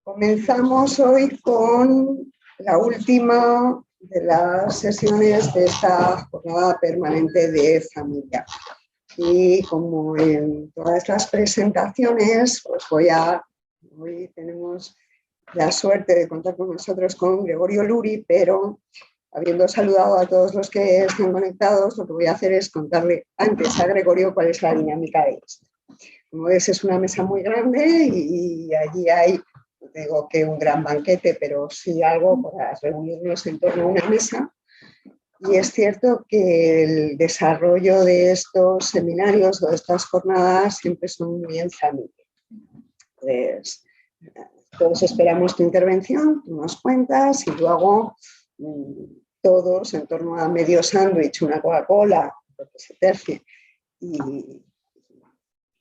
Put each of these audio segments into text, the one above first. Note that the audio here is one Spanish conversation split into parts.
Comenzamos hoy con la última de las sesiones de esta jornada permanente de familia. Y como en todas las presentaciones, pues hoy tenemos la suerte de contar con nosotros con Gregorio Luri, pero habiendo saludado a todos los que están conectados, lo que voy a hacer es contarle antes a Gregorio cuál es la dinámica de esto. Como ves, es una mesa muy grande y allí hay, no digo que un gran banquete, pero sí algo para reunirnos en torno a una mesa. Y es cierto que el desarrollo de estos seminarios o de estas jornadas siempre son muy en familia. Pues, todos esperamos tu intervención, tú nos cuentas y luego todos en torno a medio sándwich, una Coca-Cola, lo que se tercie, y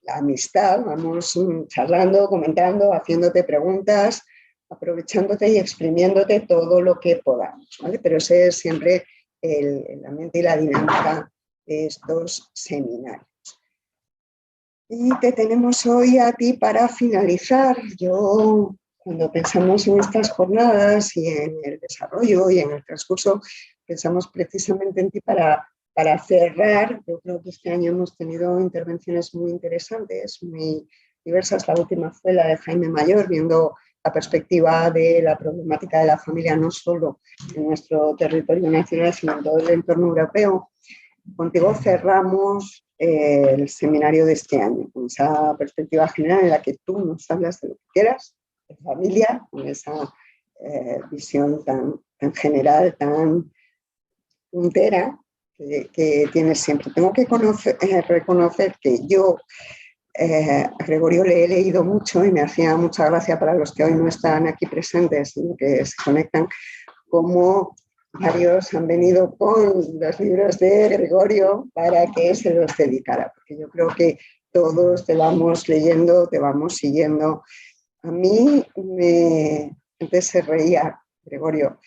la amistad, vamos charlando, comentando, haciéndote preguntas, aprovechándote y exprimiéndote todo lo que podamos, ¿vale? Pero ese es siempre el ambiente y la dinámica de estos seminarios. Y te tenemos hoy a ti para finalizar. Yo, cuando pensamos en estas jornadas y en el desarrollo y en el transcurso, pensamos precisamente en ti para cerrar. Yo creo que este año hemos tenido intervenciones muy interesantes, muy diversas. La última fue la de Jaime Mayor, viendo la perspectiva de la problemática de la familia no solo en nuestro territorio nacional, sino en todo el entorno europeo. Contigo cerramos el seminario de este año, con esa perspectiva general en la que tú nos hablas de lo que quieras, de familia, con esa visión tan general, tan puntera que tienes siempre. Tengo que reconocer que yo a Gregorio le he leído mucho y me hacía mucha gracia para los que hoy no están aquí presentes, sino que se conectan, como varios han venido con los libros de Gregorio para que se los dedicara, porque yo creo que todos te vamos leyendo, te vamos siguiendo. A mí antes se reía Gregorio,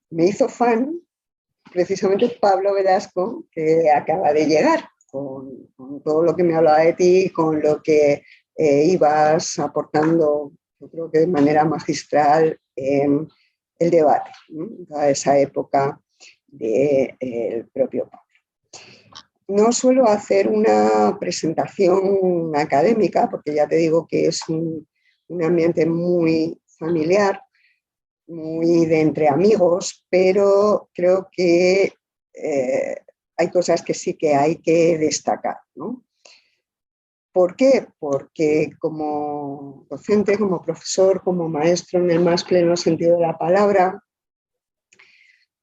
me hizo fan precisamente Pablo Velasco, que acaba de llegar, con todo lo que me hablaba de ti, con lo que ibas aportando, yo creo que de manera magistral, en el debate, ¿no? A esa época del propio Pablo. No suelo hacer una presentación académica, porque ya te digo que es un ambiente muy familiar, muy de entre amigos, pero creo que hay cosas que sí que hay que destacar, ¿no? ¿Por qué? Porque como docente, como profesor, como maestro en el más pleno sentido de la palabra,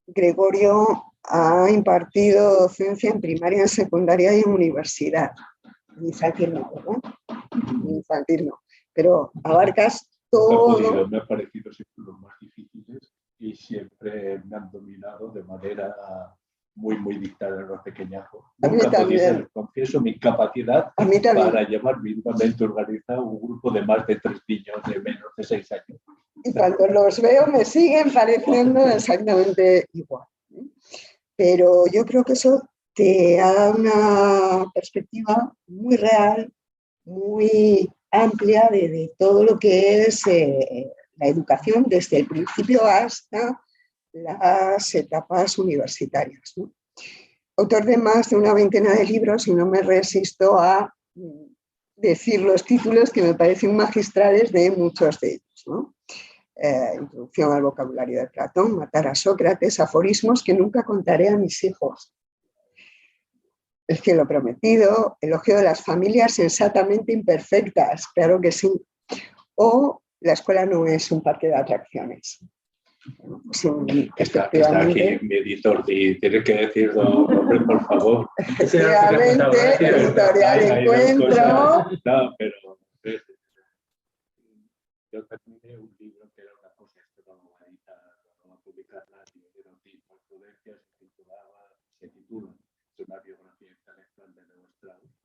Gregorio ha impartido docencia en primaria, en secundaria y en universidad. En infantil no, ¿verdad? En infantil no. Pero abarcas todo. Me ha parecido siempre los más difíciles y siempre me han dominado de manera muy dictada en los pequeñajos. Nunca he podido, confieso, mi incapacidad para llevar mínimamente organizado un grupo de más de 3 niños de menos de 6 años. Y cuando los veo me siguen pareciendo exactamente igual. Pero yo creo que eso te da una perspectiva muy real, muy amplia de todo lo que es la educación desde el principio hasta las etapas universitarias, ¿no? Autor de más de una veintena de libros, y no me resisto a decir los títulos que me parecen magistrales de muchos de ellos, ¿no? Introducción al vocabulario de Platón, Matar a Sócrates, aforismos que nunca contaré a mis hijos, El cielo prometido, Elogio de las familias sensatamente imperfectas, claro que sí, o La escuela no es un parque de atracciones. Sí, está aquí mi editor, y tiene que decirlo, por favor. Efectivamente, editorial Encuentro. No, pero yo terminé un libro que era una cosa, esto no lo voy a editar, no voy a publicar nadie, era un tipo de prudencia, se titula Es una biografía intelectual de Leo Strauss,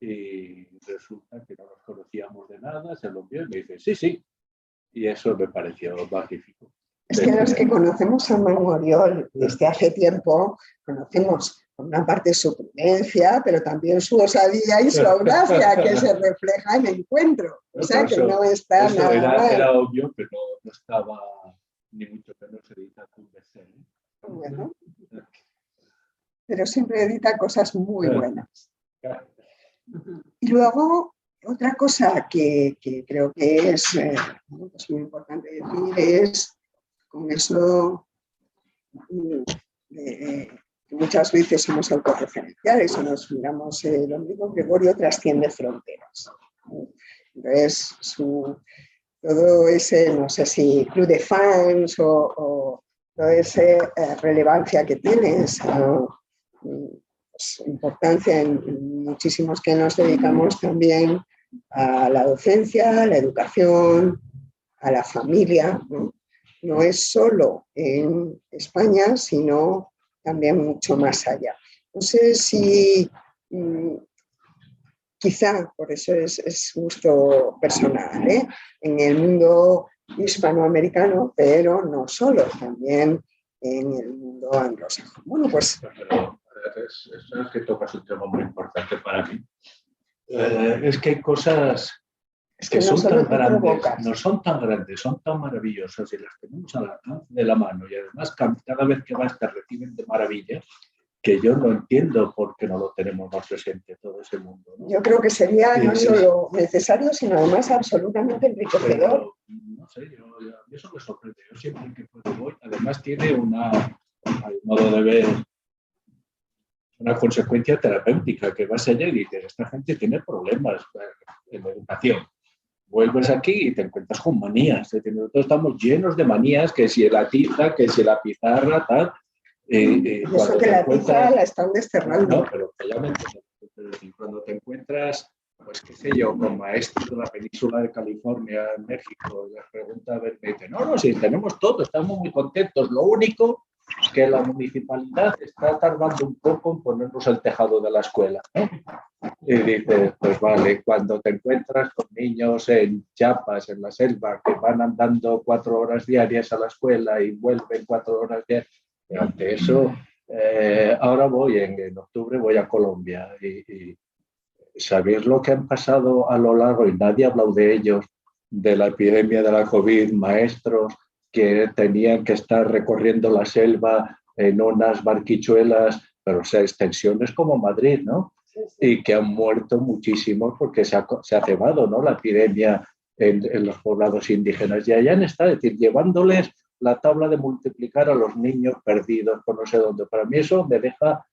y resulta que no nos conocíamos de nada, se lo envió y me dice, sí, y eso me pareció magnífico. Es que los que conocemos a Manu Oriol desde hace tiempo, conocemos por una parte su prudencia, pero también su osadía y su audacia que se refleja en el encuentro. O sea, que no está eso nada mal. era obvio, pero no estaba ni mucho menos editado un bestseller. Bueno, pero siempre edita cosas muy buenas. Y luego, otra cosa que creo que es muy importante decir es, con eso que muchas veces somos autorreferenciales o nos miramos el ombligo, Gregorio trasciende fronteras. Entonces, todo ese, no sé si club de fans o toda esa relevancia que tiene, esa pues, importancia en muchísimos que nos dedicamos también a la docencia, a la educación, a la familia, ¿no? No es solo en España, sino también mucho más allá. No sé si quizá, por eso es gusto personal, en el mundo hispanoamericano, pero no solo, también en el mundo anglosajón. Bueno, pues... Es que tocas un tema muy importante para mí. Es que hay cosas que son tan grandes, no son tan grandes, son tan maravillosas y las tenemos al alcance de la mano y además cada vez que vas te reciben de maravilla, que yo no entiendo por qué no lo tenemos más presente todo ese mundo, ¿no? Yo creo que sería no solo necesario, sino además absolutamente enriquecedor. Pero, no sé, eso me sorprende. Yo siempre que puedo voy, además tiene al modo de ver, una consecuencia terapéutica, que vas allá y dices, esta gente tiene problemas en la educación. Vuelves aquí y te encuentras con manías. Nosotros estamos llenos de manías, que si la tiza, que si la pizarra, tal. Eso que la tiza la están desterrando. No, pero cuando te encuentras, pues qué sé yo, con maestros de la península de California, en México, les pregunta a ver, me dicen, no, sí, tenemos todo, estamos muy contentos. Lo único que la municipalidad está tardando un poco en ponernos el tejado de la escuela, ¿no? Y dices, pues vale, cuando te encuentras con niños en Chiapas, en la selva, que van andando 4 horas diarias a la escuela y vuelven 4 horas diarias, ante eso, ahora en octubre voy a Colombia y ¿sabéis lo que han pasado a lo largo? Y nadie ha hablado de ellos, de la epidemia de la COVID, maestros que tenían que estar recorriendo la selva en unas barquichuelas, pero o sea, extensiones como Madrid, ¿no? Y que han muerto muchísimos porque se ha cebado, ¿no?, la epidemia en los poblados indígenas. Y allá está, es decir, llevándoles la tabla de multiplicar a los niños perdidos por no sé dónde. Para mí eso me deja,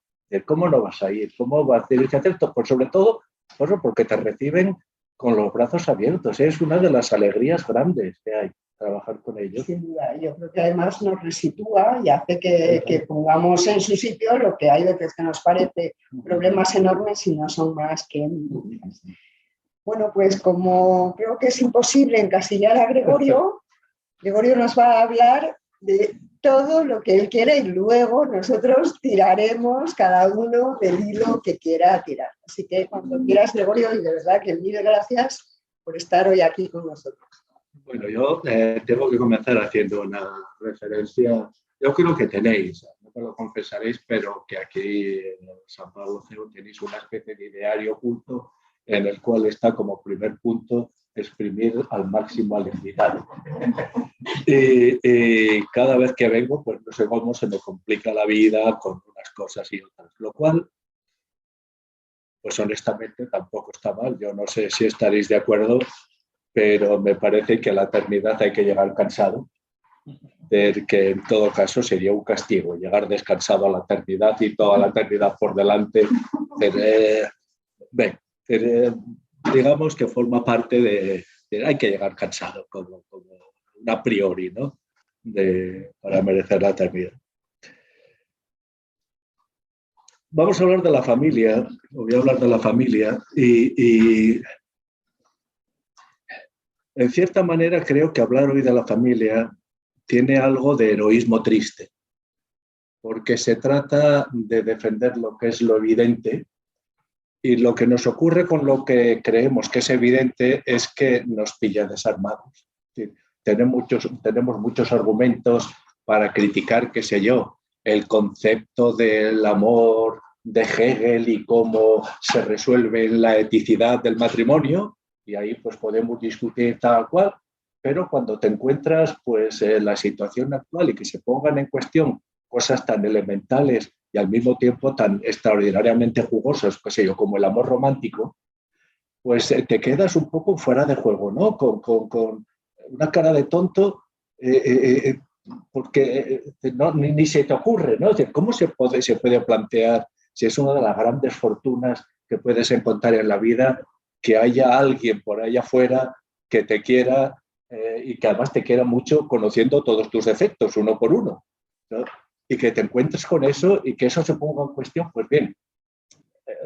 ¿cómo no vas a ir? ¿Cómo vas a tener que hacer esto? Pues sobre todo, porque te reciben con los brazos abiertos. Es una de las alegrías grandes que hay, trabajar con ellos. Sin duda, yo creo que además nos resitúa y hace que pongamos en su sitio lo que hay veces que nos parece problemas enormes y no son más que minúsculas. Bueno, pues como creo que es imposible encasillar a Gregorio, Gregorio nos va a hablar de todo lo que él quiere y luego nosotros tiraremos cada uno del hilo que quiera tirar. Así que cuando quieras, Gregorio, y de verdad que mil gracias por estar hoy aquí con nosotros. Bueno, yo tengo que comenzar haciendo una referencia. Yo creo que tenéis, no me lo confesaréis, pero que aquí en San Pablo CEO tenéis una especie de ideario oculto en el cual está como primer punto exprimir al máximo al invitado. Y cada vez que vengo, pues no sé cómo se me complica la vida con unas cosas y otras, lo cual, pues honestamente tampoco está mal. Yo no sé si estaréis de acuerdo, pero me parece que a la eternidad hay que llegar cansado, que en todo caso sería un castigo, llegar descansado a la eternidad y toda la eternidad por delante. Digamos que forma parte de hay que llegar cansado, como a priori, ¿no?, para merecer la eternidad. Vamos a hablar de la familia, voy a hablar de la familia y en cierta manera creo que hablar hoy de la familia tiene algo de heroísmo triste, porque se trata de defender lo que es lo evidente y lo que nos ocurre con lo que creemos que es evidente es que nos pilla desarmados. Es decir, tenemos muchos argumentos para criticar, qué sé yo, el concepto del amor de Hegel y cómo se resuelve la eticidad del matrimonio, y ahí pues podemos discutir tal cual, pero cuando te encuentras pues en la situación actual y que se pongan en cuestión cosas tan elementales y al mismo tiempo tan extraordinariamente jugosas, pues como el amor romántico, pues te quedas un poco fuera de juego, ¿no? Con una cara de tonto, porque ni se te ocurre, ¿no? Es decir, ¿cómo se puede plantear, si es una de las grandes fortunas que puedes encontrar en la vida, que haya alguien por allá afuera que te quiera y que además te quiera mucho conociendo todos tus defectos uno por uno, ¿no? Y que te encuentres con eso y que eso se ponga en cuestión? Pues bien,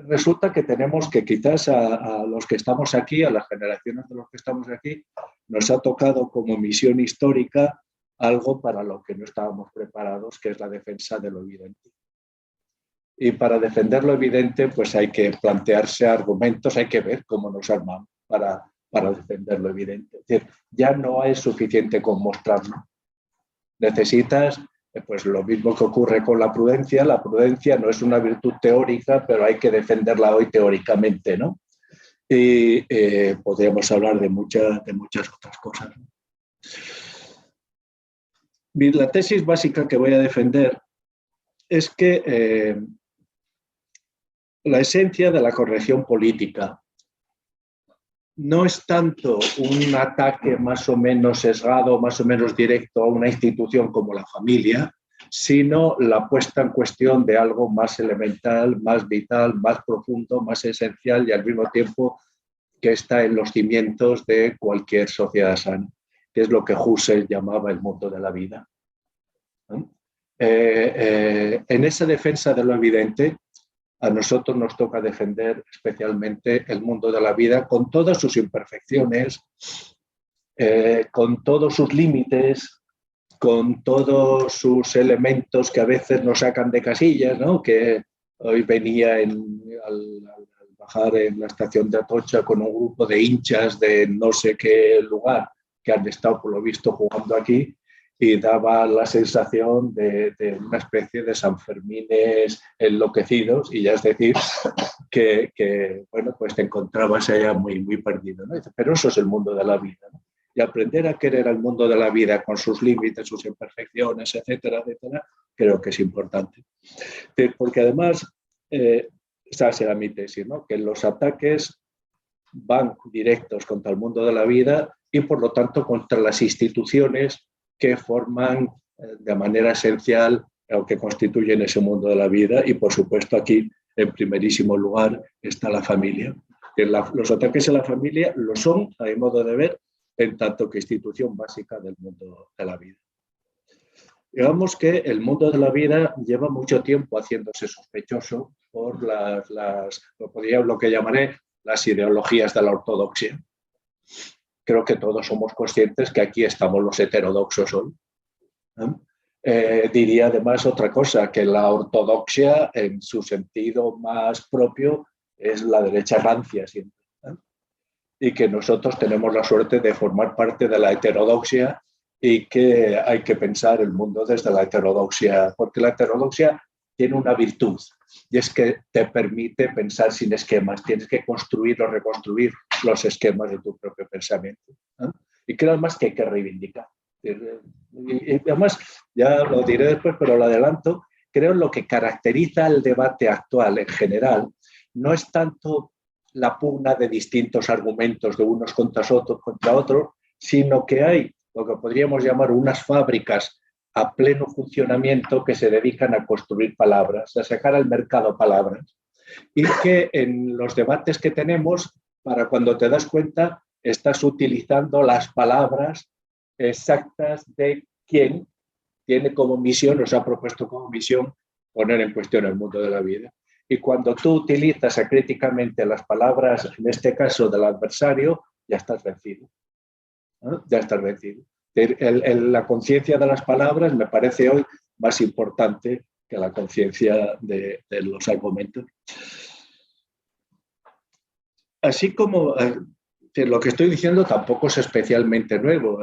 resulta que tenemos que quizás a los que estamos aquí, a las generaciones de los que estamos aquí, nos ha tocado como misión histórica algo para lo que no estábamos preparados, que es la defensa de lo evidente. Y para defender lo evidente, pues hay que plantearse argumentos, hay que ver cómo nos armamos para defender lo evidente. Es decir, ya no es suficiente con mostrarlo. Necesitas, pues lo mismo que ocurre con la prudencia no es una virtud teórica, pero hay que defenderla hoy teóricamente, ¿no? Y podríamos hablar de muchas otras cosas. La tesis básica que voy a defender es que la esencia de la corrección política no es tanto un ataque más o menos sesgado, más o menos directo a una institución como la familia, sino la puesta en cuestión de algo más elemental, más vital, más profundo, más esencial y al mismo tiempo que está en los cimientos de cualquier sociedad sana, que es lo que Husserl llamaba el mundo de la vida. En esa defensa de lo evidente, a nosotros nos toca defender especialmente el mundo de la vida con todas sus imperfecciones, con todos sus límites, con todos sus elementos que a veces nos sacan de casillas, ¿no? Que hoy venía al bajar en la estación de Atocha con un grupo de hinchas de no sé qué lugar que han estado, por lo visto, jugando aquí, y daba la sensación de una especie de sanfermines enloquecidos, y ya es decir que bueno, pues te encontrabas allá muy perdido, ¿no? Pero eso es el mundo de la vida, ¿no? Y aprender a querer el mundo de la vida con sus límites, sus imperfecciones, etcétera, etcétera, creo que es importante. Porque además, esa será mi tesis, ¿no? Que los ataques van directos contra el mundo de la vida y por lo tanto contra las instituciones que forman de manera esencial o que constituyen ese mundo de la vida, y por supuesto aquí en primerísimo lugar está la familia. Los ataques a la familia lo son, a mi modo de ver, en tanto que institución básica del mundo de la vida. Digamos que el mundo de la vida lleva mucho tiempo haciéndose sospechoso por lo que llamaré las ideologías de la ortodoxia. Creo que todos somos conscientes que aquí estamos los heterodoxos hoy. Diría además otra cosa, que la ortodoxia en su sentido más propio es la derecha rancia siempre, y que nosotros tenemos la suerte de formar parte de la heterodoxia y que hay que pensar el mundo desde la heterodoxia, porque la heterodoxia tiene una virtud, y es que te permite pensar sin esquemas, tienes que construir o reconstruir los esquemas de tu propio pensamiento, ¿no? Y creo además que hay que reivindicar. Y además, ya lo diré después, pero lo adelanto, creo lo que caracteriza el debate actual en general no es tanto la pugna de distintos argumentos de unos contra otros, sino que hay lo que podríamos llamar unas fábricas a pleno funcionamiento que se dedican a construir palabras, a sacar al mercado palabras, y que en los debates que tenemos, para cuando te das cuenta, estás utilizando las palabras exactas de quien tiene como misión, o se ha propuesto como misión, poner en cuestión el mundo de la vida. Y cuando tú utilizas acríticamente las palabras, en este caso del adversario, ya estás vencido. ¿No? Ya estás vencido. La conciencia de las palabras me parece hoy más importante que la conciencia de los argumentos. Así como lo que estoy diciendo tampoco es especialmente nuevo.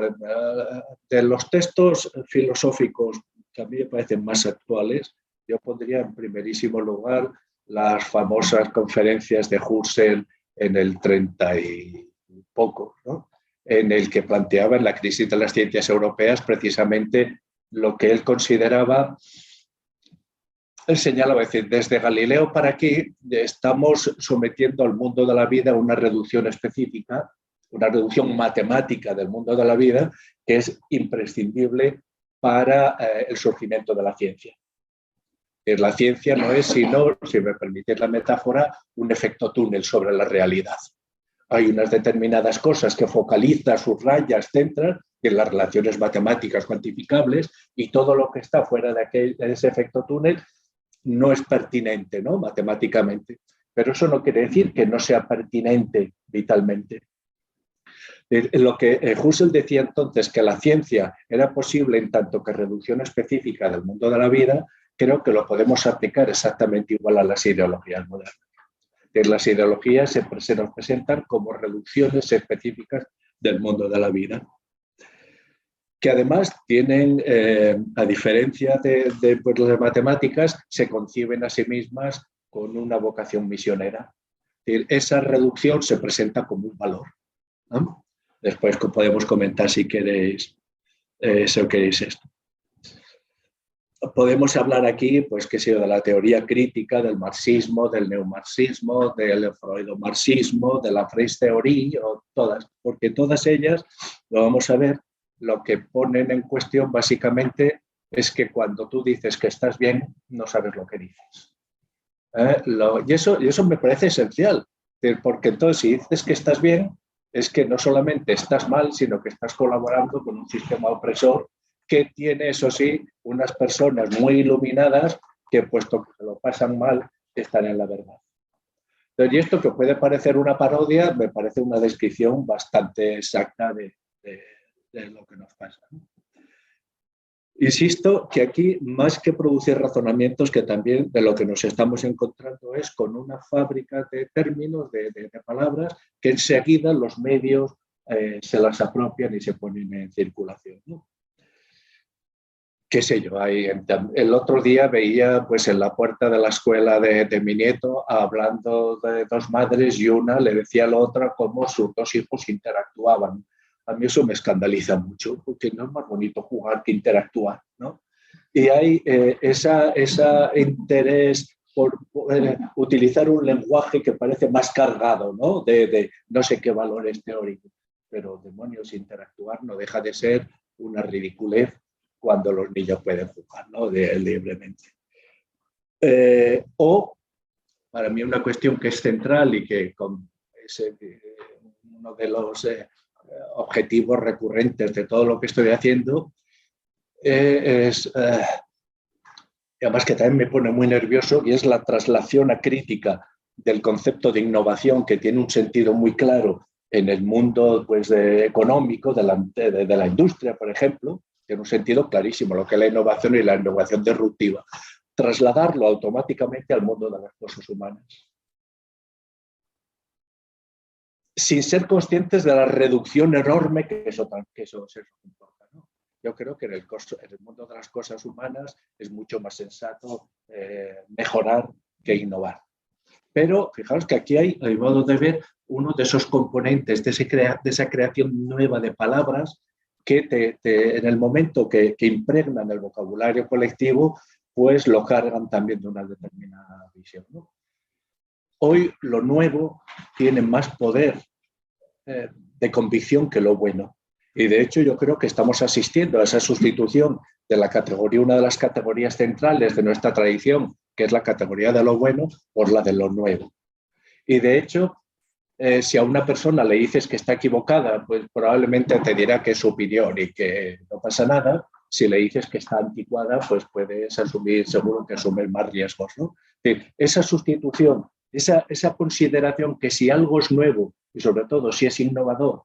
De los textos filosóficos que a mí me parecen más actuales, yo pondría en primerísimo lugar las famosas conferencias de Husserl en el 30 y poco, ¿no? En el que planteaba en la crisis de las ciencias europeas precisamente lo que él consideraba. Él señalaba, es decir, desde Galileo para aquí estamos sometiendo al mundo de la vida a una reducción específica, una reducción matemática del mundo de la vida que es imprescindible para el surgimiento de la ciencia. La ciencia no es sino, si me permitís la metáfora, un efecto túnel sobre la realidad. Hay unas determinadas cosas que focaliza, subraya, centra en las relaciones matemáticas cuantificables y todo lo que está fuera de ese efecto túnel no es pertinente, ¿no? Matemáticamente. Pero eso no quiere decir que no sea pertinente vitalmente. Lo que Husserl decía entonces, que la ciencia era posible en tanto que reducción específica del mundo de la vida, creo que lo podemos aplicar exactamente igual a las ideologías modernas. Las ideologías se nos presentan como reducciones específicas del mundo de la vida, que además tienen, a diferencia de las matemáticas, se conciben a sí mismas con una vocación misionera. Esa reducción se presenta como un valor, ¿no? Después podemos comentar si queréis, esto. Podemos hablar aquí, pues, qué sé yo, de la teoría crítica, del marxismo, del neomarxismo, del freudomarxismo, de la Freisteorie, o todas, porque todas ellas, lo vamos a ver, lo que ponen en cuestión básicamente es que cuando tú dices que estás bien, no sabes lo que dices. Y eso me parece esencial, porque entonces si dices que estás bien, es que no solamente estás mal, sino que estás colaborando con un sistema opresor que tiene, eso sí, unas personas muy iluminadas que, puesto que se lo pasan mal, están en la verdad. Entonces, y esto, que puede parecer una parodia, me parece una descripción bastante exacta de lo que nos pasa, ¿no? Insisto que aquí, más que producir razonamientos, que también de lo que nos estamos encontrando es con una fábrica de términos, de palabras, que enseguida los medios se las apropian y se ponen en circulación, ¿no? Qué sé yo, el otro día veía, pues, en la puerta de la escuela de mi nieto, hablando de dos madres, y una le decía a la otra cómo sus dos hijos interactuaban. A mí eso me escandaliza mucho, porque no es más bonito jugar que interactuar, ¿no? Y hay ese interés por utilizar un lenguaje que parece más cargado, ¿no? De no sé qué valores teóricos. Pero, demonios, interactuar no deja de ser una ridiculez cuando los niños pueden jugar, ¿no? Libremente. O, para mí, una cuestión que es central y que es uno de los objetivos recurrentes de todo lo que estoy haciendo, además que también me pone muy nervioso, y es la traslación acrítica del concepto de innovación, que tiene un sentido muy claro en el mundo, pues, económico de la industria, por ejemplo. Tiene un sentido clarísimo lo que es la innovación y la innovación disruptiva. Trasladarlo automáticamente al mundo de las cosas humanas, sin ser conscientes de la reducción enorme que eso comporta, ¿no? Yo creo que en el mundo de las cosas humanas es mucho más sensato mejorar que innovar. Pero fijaos que aquí hay, a mi modo de ver, uno de esos componentes de esa creación nueva de palabras que en el momento que impregnan el vocabulario colectivo, pues lo cargan también de una determinada visión, ¿no? Hoy lo nuevo tiene más poder de convicción que lo bueno. Y de hecho yo creo que estamos asistiendo a esa sustitución de la categoría, una de las categorías centrales de nuestra tradición, que es la categoría de lo bueno, por la de lo nuevo. Y de hecho, si a una persona le dices que está equivocada, pues probablemente te dirá que es su opinión y que no pasa nada. Si le dices que está anticuada, pues puedes asumir, seguro que asumes más riesgos, ¿no? Esa sustitución, esa consideración que si algo es nuevo y sobre todo si es innovador,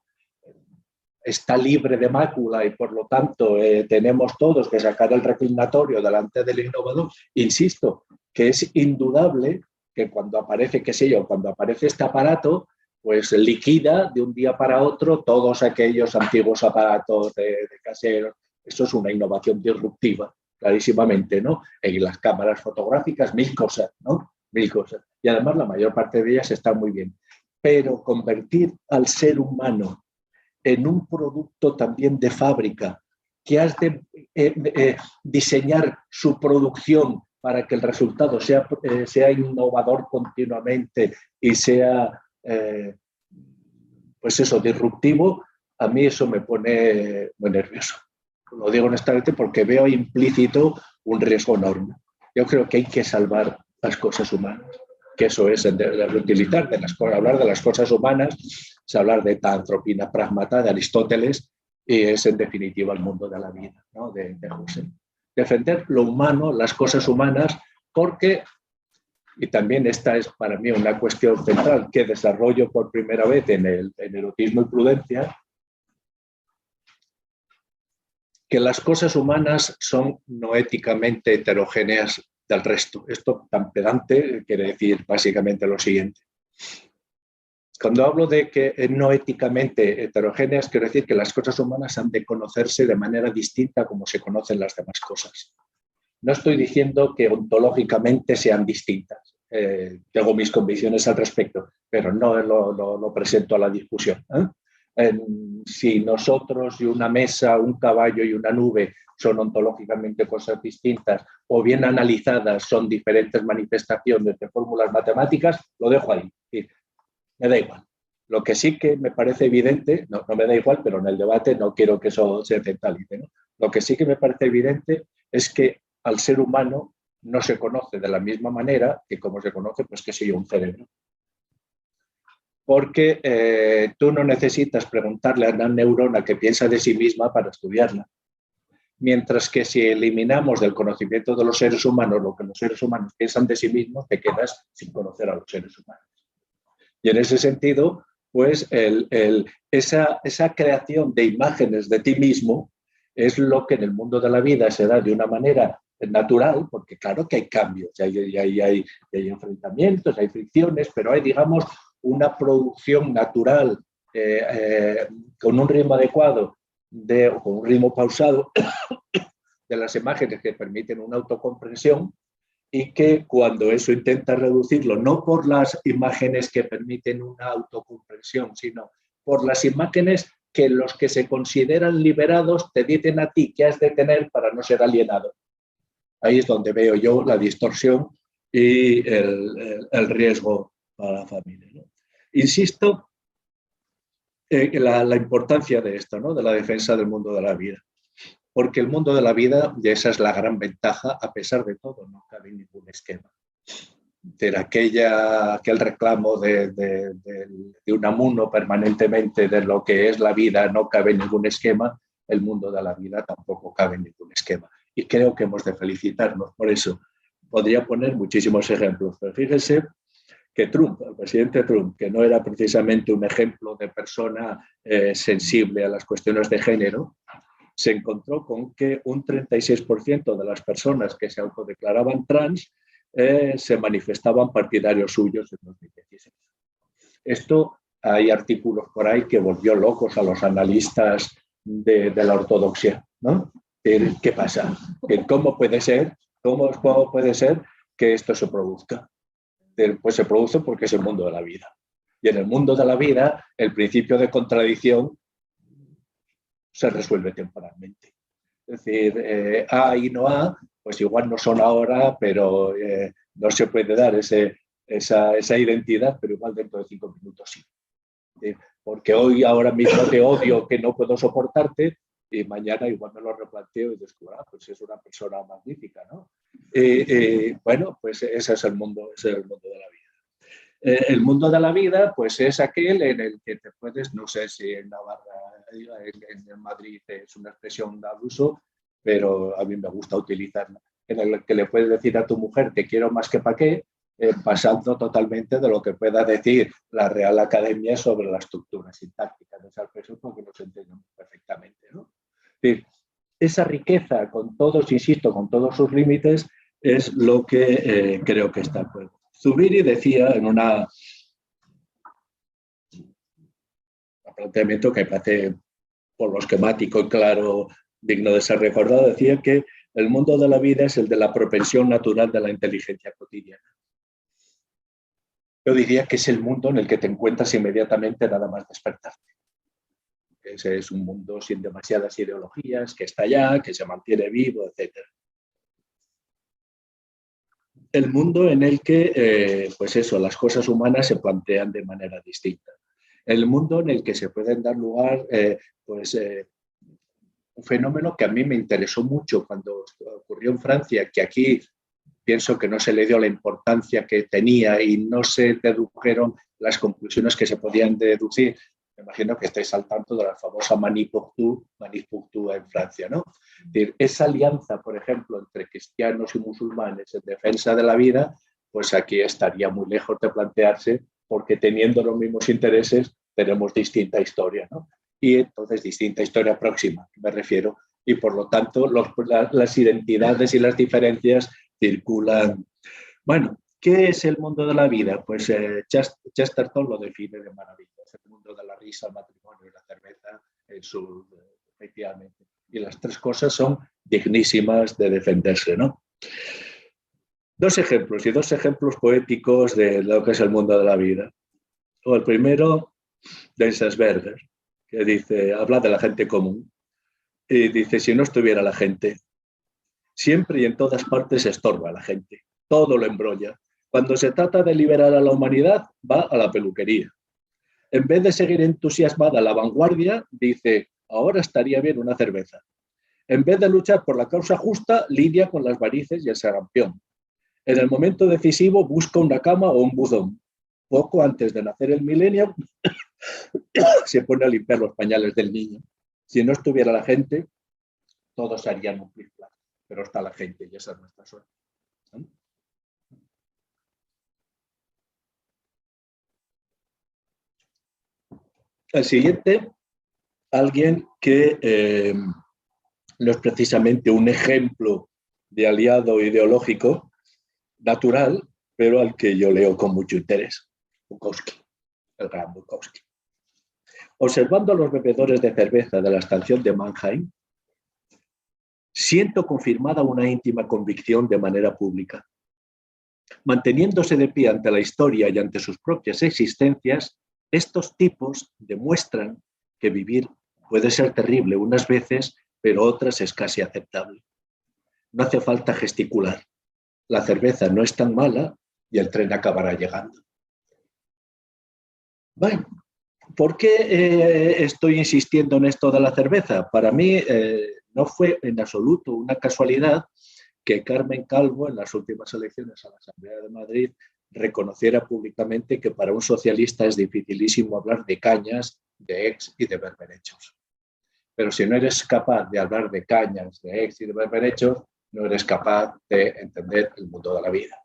está libre de mácula y por lo tanto tenemos todos que sacar el reclinatorio delante del innovador. Insisto, que es indudable que cuando aparece, qué sé yo, cuando aparece este aparato, pues liquida de un día para otro todos aquellos antiguos aparatos de caseros. Eso es una innovación disruptiva, clarísimamente, ¿no? Y las cámaras fotográficas, mil cosas, ¿no? 1000 cosas. Y además la mayor parte de ellas están muy bien. Pero convertir al ser humano en un producto también de fábrica, que has de diseñar su producción para que el resultado sea innovador continuamente y sea, pues eso, disruptivo, a mí eso me pone muy nervioso. Lo digo honestamente porque veo implícito un riesgo enorme. Yo creo que hay que salvar las cosas humanas, que eso es reutilizar, hablar de las cosas humanas, es hablar de antropina pragmata de Aristóteles, y es en definitiva el mundo de la vida, ¿no? de Husserl. Defender lo humano, las cosas humanas, porque, y también esta es para mí una cuestión central que desarrollo por primera vez en el erotismo y prudencia, que las cosas humanas son no éticamente heterogéneas del resto. Esto tan pedante quiere decir básicamente lo siguiente. Cuando hablo de que no éticamente heterogéneas, quiero decir que las cosas humanas han de conocerse de manera distinta como se conocen las demás cosas. No estoy diciendo que ontológicamente sean distintas. Tengo mis convicciones al respecto, pero no lo presento a la discusión. Si nosotros y una mesa, un caballo y una nube son ontológicamente cosas distintas o bien analizadas son diferentes manifestaciones de fórmulas matemáticas, lo dejo ahí. Me da igual. Lo que sí que me parece evidente, no me da igual, pero en el debate no quiero que eso se centralice, ¿no? Lo que sí que me parece evidente es que al ser humano no se conoce de la misma manera que como se conoce, pues qué sé yo, un cerebro. Porque tú no necesitas preguntarle a una neurona qué piensa de sí misma para estudiarla. Mientras que si eliminamos del conocimiento de los seres humanos lo que los seres humanos piensan de sí mismos, te quedas sin conocer a los seres humanos. Y en ese sentido, pues esa creación de imágenes de ti mismo es lo que en el mundo de la vida se da de una manera natural, porque claro que hay cambios, hay enfrentamientos, hay fricciones, pero hay, digamos, una producción natural con un ritmo adecuado, con un ritmo pausado de las imágenes que permiten una autocomprensión, y que cuando eso intenta reducirlo, no por las imágenes que permiten una autocomprensión, sino por las imágenes que los que se consideran liberados te dicen a ti que has de tener para no ser alienado. Ahí es donde veo yo la distorsión y el riesgo para la familia, ¿no? Insisto en la importancia de esto, ¿no? De la defensa del mundo de la vida. Porque el mundo de la vida, y esa es la gran ventaja, a pesar de todo, no cabe ningún esquema. Aquel reclamo de Unamuno permanentemente de lo que es la vida, no cabe ningún esquema, el mundo de la vida tampoco cabe ningún esquema. Y creo que hemos de felicitarnos por eso. Podría poner muchísimos ejemplos, pero fíjense que Trump, el presidente Trump, que no era precisamente un ejemplo de persona sensible a las cuestiones de género, se encontró con que un 36% de las personas que se autodeclaraban trans se manifestaban partidarios suyos en 2016. Esto, hay artículos por ahí que volvió locos a los analistas de la ortodoxia, ¿no? ¿Qué pasa? ¿Cómo puede ser que esto se produzca? Pues se produce porque es el mundo de la vida. Y en el mundo de la vida, el principio de contradicción se resuelve temporalmente. Es decir, A y no A, pues igual no son ahora, pero no se puede dar esa identidad, pero igual dentro de 5 minutos sí. Porque hoy, ahora mismo te odio que no puedo soportarte, y mañana igual me lo replanteo y descubro, pues es una persona magnífica, ¿no? Bueno, pues ese es el mundo de la vida. El mundo de la vida, pues es aquel en el que te puedes, no sé si en Navarra, en Madrid es una expresión de abuso, pero a mí me gusta utilizarla, en el que le puedes decir a tu mujer te quiero más que pa' qué, pasando totalmente de lo que pueda decir la Real Academia sobre la estructura sintáctica de esa expresión, porque nos entendemos perfectamente, ¿no? Es decir, esa riqueza con todos, insisto, con todos sus límites, es lo que creo que está en juego. Zubiri decía en un planteamiento que me parece por lo esquemático y claro, digno de ser recordado, decía que el mundo de la vida es el de la propensión natural de la inteligencia cotidiana. Yo diría que es el mundo en el que te encuentras inmediatamente nada más despertarte. Ese es un mundo sin demasiadas ideologías, que está allá, que se mantiene vivo, etc. El mundo en el que, pues eso, las cosas humanas se plantean de manera distinta. El mundo en el que se pueden dar lugar, un fenómeno que a mí me interesó mucho cuando ocurrió en Francia, que aquí pienso que no se le dio la importancia que tenía y no se dedujeron las conclusiones que se podían deducir. Me imagino que estáis al tanto de la famosa Manif pour tous en Francia, ¿no? Es decir, esa alianza, por ejemplo, entre cristianos y musulmanes en defensa de la vida, pues aquí estaría muy lejos de plantearse, porque teniendo los mismos intereses tenemos distinta historia, ¿no? Y entonces distinta historia próxima, me refiero, y por lo tanto las identidades y las diferencias circulan. Bueno, ¿qué es el mundo de la vida? Pues Chesterton lo define de maravilla. Es el mundo de la risa, el matrimonio y la cerveza, efectivamente. Y las tres cosas son dignísimas de defenderse, ¿no? Dos ejemplos poéticos de lo que es el mundo de la vida. O el primero, de Enzensberger, que dice, habla de la gente común, y dice, si no estuviera la gente, siempre y en todas partes estorba a la gente, todo lo embrolla. Cuando se trata de liberar a la humanidad, va a la peluquería. En vez de seguir entusiasmada a la vanguardia, dice, ahora estaría bien una cerveza. En vez de luchar por la causa justa, lidia con las varices y el sarampión. En el momento decisivo busca una cama o un buzón. Poco antes de nacer el milenio, se pone a limpiar los pañales del niño. Si no estuviera la gente, todos harían un flip-flap. Pero está la gente y esa es nuestra suerte. ¿No? El siguiente, alguien que no es precisamente un ejemplo de aliado ideológico natural, pero al que yo leo con mucho interés, Bukowski, el gran Bukowski. Observando a los bebedores de cerveza de la estación de Mannheim, siento confirmada una íntima convicción de manera pública. Manteniéndose de pie ante la historia y ante sus propias existencias, estos tipos demuestran que vivir puede ser terrible unas veces, pero otras es casi aceptable. No hace falta gesticular. La cerveza no es tan mala y el tren acabará llegando. Bueno, ¿por qué estoy insistiendo en esto de la cerveza? Para mí no fue en absoluto una casualidad que Carmen Calvo, en las últimas elecciones a la Asamblea de Madrid, reconociera públicamente que para un socialista es dificilísimo hablar de cañas, de ex y de berberechos. Pero si no eres capaz de hablar de cañas, de ex y de berberechos, no eres capaz de entender el mundo de la vida.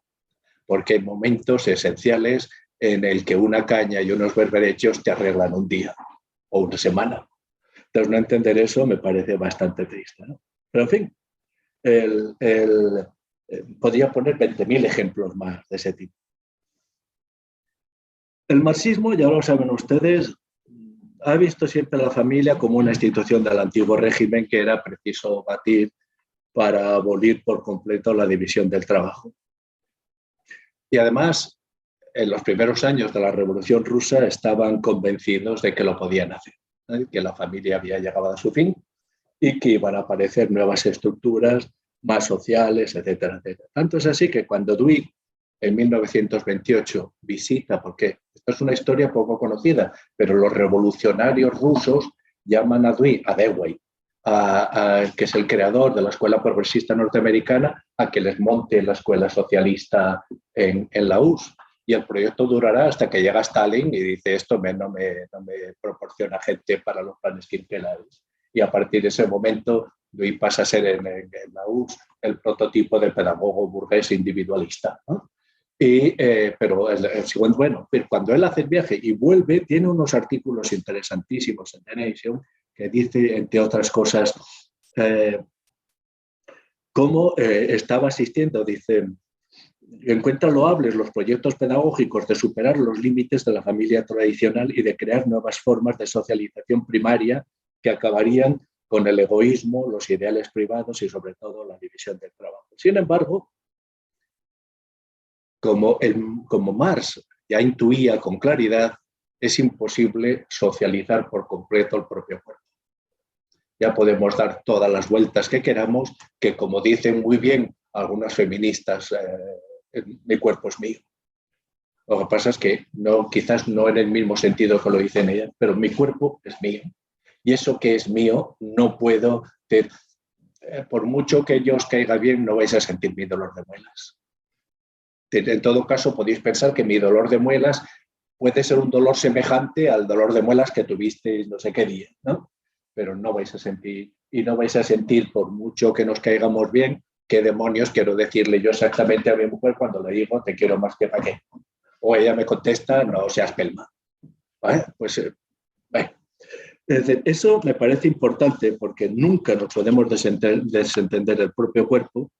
Porque hay momentos esenciales en el que una caña y unos berberechos te arreglan un día o una semana. Entonces, no entender eso me parece bastante triste, ¿no? Pero, en fin, podría poner 20.000 ejemplos más de ese tipo. El marxismo, ya lo saben ustedes, ha visto siempre a la familia como una institución del antiguo régimen que era preciso batir para abolir por completo la división del trabajo. Y además, en los primeros años de la Revolución Rusa estaban convencidos de que lo podían hacer, ¿eh? Que la familia había llegado a su fin y que iban a aparecer nuevas estructuras más sociales, etcétera, etcétera. Tanto es así que cuando Dewey, en 1928, visita, porque esta es una historia poco conocida, pero los revolucionarios rusos llaman a Dewey, que es el creador de la escuela progresista norteamericana, a que les monte la escuela socialista en la URSS. Y el proyecto durará hasta que llega Stalin y dice esto no me proporciona gente para los planes quinquenales. Y a partir de ese momento, Dewey pasa a ser en la URSS el prototipo de pedagogo burgués individualista, ¿no? Pero bueno, cuando él hace el viaje y vuelve, tiene unos artículos interesantísimos en The Nation que dice, entre otras cosas, cómo estaba asistiendo, dice, encuentra loables los proyectos pedagógicos de superar los límites de la familia tradicional y de crear nuevas formas de socialización primaria que acabarían con el egoísmo, los ideales privados y sobre todo la división del trabajo. Sin embargo, como Marx ya intuía con claridad, es imposible socializar por completo el propio cuerpo. Ya podemos dar todas las vueltas que queramos, que como dicen muy bien algunas feministas, mi cuerpo es mío. Lo que pasa es que no, quizás no en el mismo sentido que lo dicen ellas, pero mi cuerpo es mío. Y eso que es mío no puedo, por mucho que yo os caiga bien, no vais a sentir mi dolor de muelas. En todo caso, podéis pensar que mi dolor de muelas puede ser un dolor semejante al dolor de muelas que tuvisteis no sé qué día, ¿no? Pero no vais a sentir, y no vais a sentir, por mucho que nos caigamos bien, qué demonios quiero decirle yo exactamente a mi mujer cuando le digo te quiero más que para qué. O ella me contesta, no seas pelma. ¿Vale? Pues, bueno. Es decir, eso me parece importante porque nunca nos podemos desentender del propio cuerpo,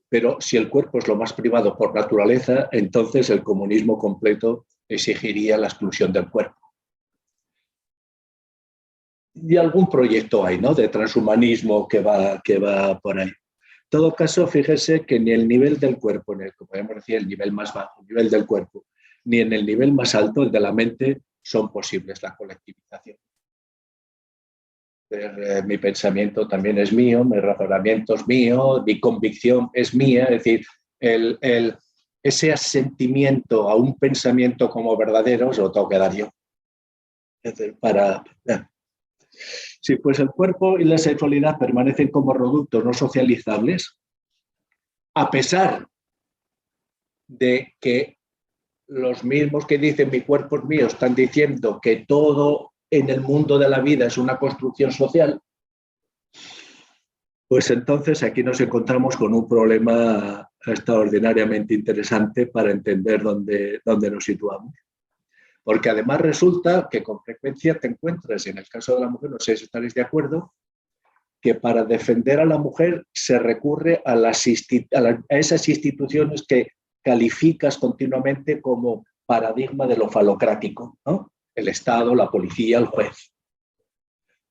pero si el cuerpo es lo más privado por naturaleza, entonces el comunismo completo exigiría la exclusión del cuerpo. Y algún proyecto hay, ¿no?, de transhumanismo que va por ahí. En todo caso, fíjese que ni el nivel del cuerpo, en el que podemos decir el nivel más bajo, el nivel del cuerpo, ni en el nivel más alto, el de la mente, son posibles la colectivización. Mi pensamiento también es mío, mi razonamiento es mío, mi convicción es mía, es decir, ese asentimiento a un pensamiento como verdadero se lo tengo que dar yo. Es decir, sí, pues el cuerpo y la sexualidad permanecen como productos no socializables, a pesar de que los mismos que dicen mi cuerpo es mío están diciendo que todo en el mundo de la vida es una construcción social, pues entonces aquí nos encontramos con un problema extraordinariamente interesante para entender dónde nos situamos. Porque además resulta que con frecuencia te encuentras, en el caso de la mujer, no sé si estaréis de acuerdo, que para defender a la mujer se recurre a esas instituciones que calificas continuamente como paradigma de lo falocrático, ¿no? El Estado, la policía, el juez.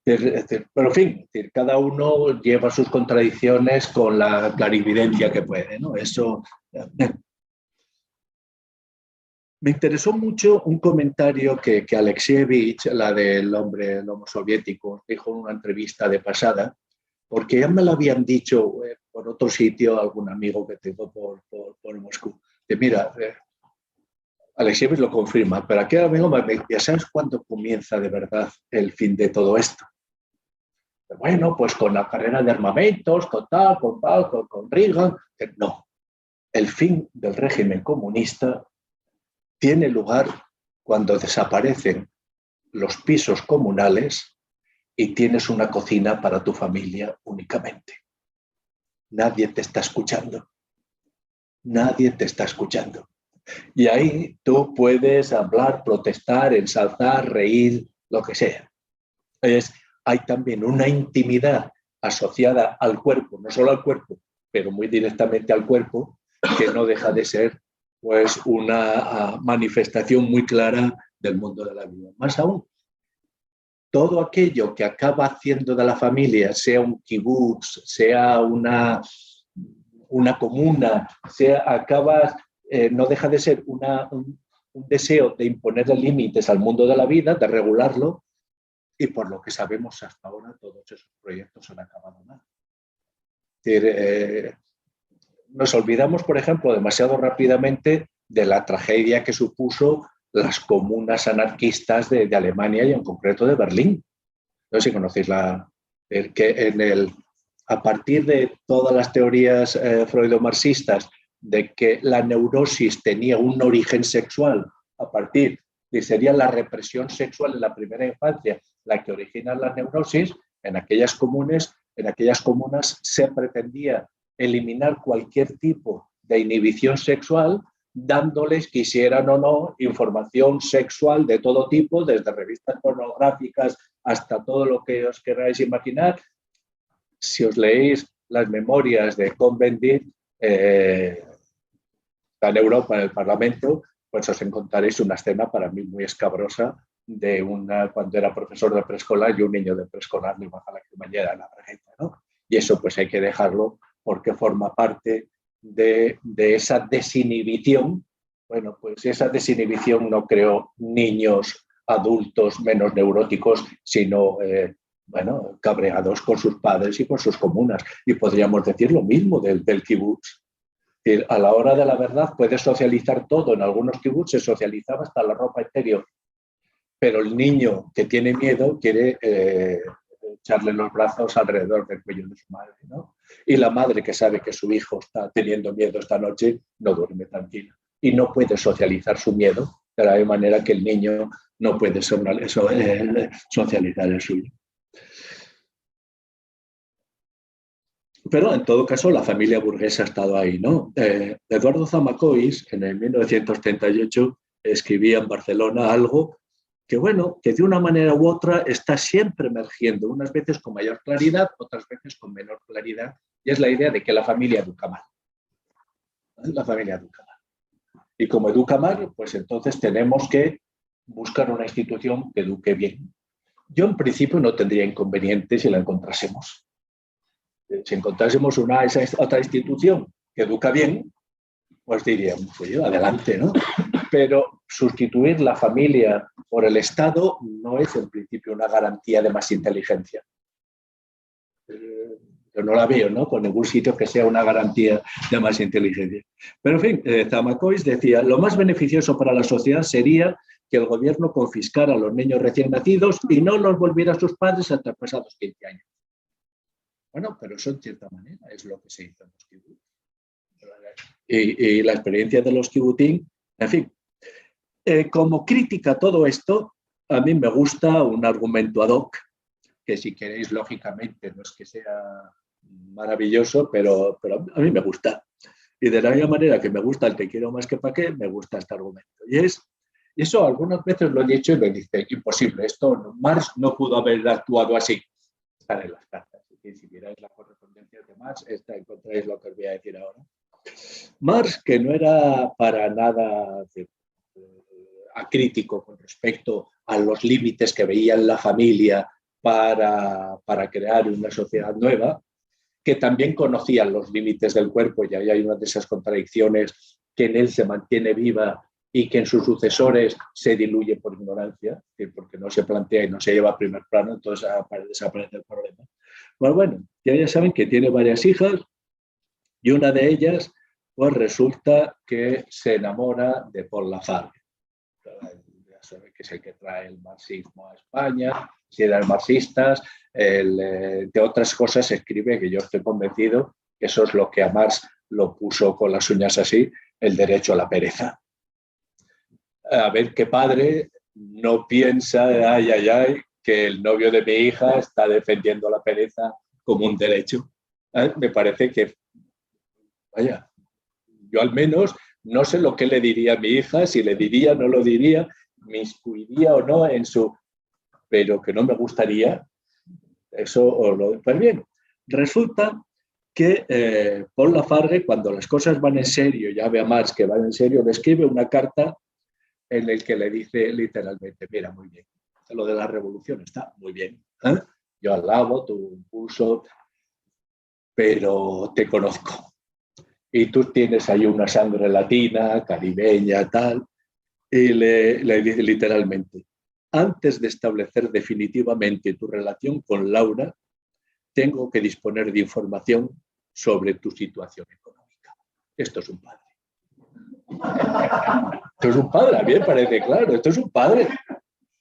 Pero en fin, cada uno lleva sus contradicciones con la clarividencia que puede, ¿no? Eso. Me interesó mucho un comentario que Alexievich, la del hombre, el homo soviético, dijo en una entrevista de pasada, porque ya me lo habían dicho por otro sitio algún amigo que tengo por Moscú. Que mira, Alexievich lo confirma, pero aquí amigo me dice, ¿ya sabes cuándo comienza de verdad el fin de todo esto? Bueno, pues con la carrera de armamentos, con tal, con Reagan. No, el fin del régimen comunista tiene lugar cuando desaparecen los pisos comunales y tienes una cocina para tu familia únicamente. Nadie te está escuchando. Nadie te está escuchando. Y ahí tú puedes hablar, protestar, ensalzar, reír, lo que sea. Hay también una intimidad asociada al cuerpo, no solo al cuerpo, pero muy directamente al cuerpo, que no deja de ser pues una manifestación muy clara del mundo de la vida. Más aún, todo aquello que acaba haciendo de la familia, sea un kibutz, sea una comuna, no deja de ser un deseo de imponer límites al mundo de la vida, de regularlo, y por lo que sabemos hasta ahora, todos esos proyectos han acabado mal. Nos olvidamos, por ejemplo, demasiado rápidamente de la tragedia que supuso las comunas anarquistas de Alemania y en concreto de Berlín. No sé si conocéis a partir de todas las teorías freudo-marxistas de que la neurosis tenía un origen sexual a partir de sería la represión sexual en la primera infancia la que origina la neurosis, en aquellas comunas se pretendía eliminar cualquier tipo de inhibición sexual, dándoles, quisieran o no, información sexual de todo tipo, desde revistas pornográficas hasta todo lo que os queráis imaginar. Si os leéis las memorias de Cohn-Bendit, en Europa, en el Parlamento, pues os encontraréis una escena para mí muy escabrosa de cuando era profesor de preescolar y un niño de preescolar le baja la cremallera en la tarjeta, ¿no? Y eso pues hay que dejarlo porque forma parte de esa desinhibición bueno, pues esa desinhibición no creó niños adultos menos neuróticos, sino, bueno, cabreados con sus padres y con sus comunas. Y podríamos decir lo mismo del kibutz. A la hora de la verdad puedes socializar todo. En algunos kibutz se socializaba hasta la ropa interior. Pero el niño que tiene miedo quiere echarle los brazos alrededor del cuello de su madre, ¿no? Y la madre que sabe que su hijo está teniendo miedo esta noche no duerme tranquila y no puede socializar su miedo de la misma manera que el niño no puede socializar el suyo. Pero en todo caso la familia burguesa ha estado ahí, ¿no? Eduardo Zamacois en el 1938 escribía en Barcelona algo que, bueno, que de una manera u otra está siempre emergiendo, unas veces con mayor claridad, otras veces con menor claridad, y es la idea de que la familia educa mal. La familia educa mal. Y como educa mal, pues entonces tenemos que buscar una institución que eduque bien. Yo en principio no tendría inconveniente si la encontrásemos. Si encontrásemos otra institución que educa bien, pues diríamos, pues adelante, ¿no? Pero sustituir la familia por el Estado no es en principio una garantía de más inteligencia. Yo no la veo, ¿no? Con ningún sitio que sea una garantía de más inteligencia. Pero en fin, Zamacois decía, lo más beneficioso para la sociedad sería que el gobierno confiscara a los niños recién nacidos y no los volviera a sus padres hasta pasados 15 años. Bueno, pero eso en cierta manera es lo que se hizo en los kibbutz. Y la experiencia de los kibbutzim, en fin. Como crítica a todo esto, a mí me gusta un argumento ad hoc, que si queréis, lógicamente, no es que sea maravilloso, pero a mí me gusta. Y de la misma manera que me gusta el te quiero más que para qué, me gusta este argumento. Y eso algunas veces lo he dicho y lo dice, imposible, Marx no pudo haber actuado así. Están en las cartas. Si miráis la correspondencia de Marx, encontráis lo que os voy a decir ahora. Marx, que no era para nada acrítico con respecto a los límites que veía en la familia para crear una sociedad nueva, que también conocía los límites del cuerpo, y ahí hay una de esas contradicciones que en él se mantiene viva y que en sus sucesores se diluye por ignorancia, porque no se plantea y no se lleva a primer plano, entonces desaparece el problema. Pues bueno, ya saben que tiene varias hijas y una de ellas pues resulta que se enamora de Paul Lafargue. Ya saben que es el que trae el marxismo a España, si eran marxistas, de otras cosas escribe, que yo estoy convencido que eso es lo que a Marx lo puso con las uñas así, el derecho a la pereza. A ver qué padre no piensa, que el novio de mi hija está defendiendo la pereza como un derecho. Me parece que, vaya, yo al menos no sé lo que le diría a mi hija, si le diría, no lo diría, me instruiría o no en su... Pero que no me gustaría, eso pues bien, resulta que Paul Lafargue, cuando las cosas van en serio, ya ve a Marx que van en serio, le escribe una carta en la que le dice literalmente, mira, muy bien, lo de la revolución está muy bien, ¿eh? Yo alabo tu impulso, pero te conozco. Y tú tienes ahí una sangre latina, caribeña, tal, y le dice literalmente, antes de establecer definitivamente tu relación con Laura, tengo que disponer de información sobre tu situación económica. Esto es un padre. Esto es un padre, a mí me parece claro, esto es un padre.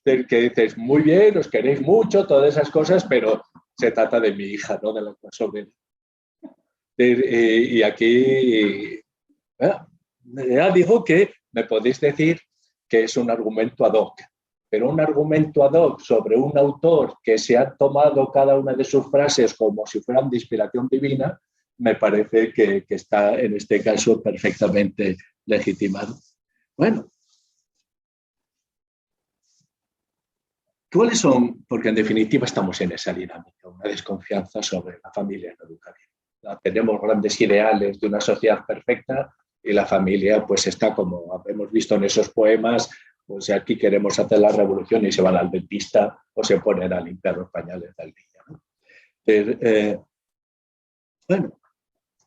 Del que dices, muy bien, os queréis mucho, todas esas cosas, pero se trata de mi hija, no de la sobrina. Y aquí ya digo que me podéis decir que es un argumento ad hoc, pero un argumento ad hoc sobre un autor que se ha tomado cada una de sus frases como si fueran de inspiración divina, me parece que está en este caso perfectamente legitimado. Bueno, ¿cuáles son? Porque en definitiva estamos en esa dinámica, una desconfianza sobre la familia no educativa. Tenemos grandes ideales de una sociedad perfecta y la familia pues está como hemos visto en esos poemas, pues aquí queremos hacer la revolución y se van al dentista o se ponen a limpiar los pañales del niño, ¿no? Bueno,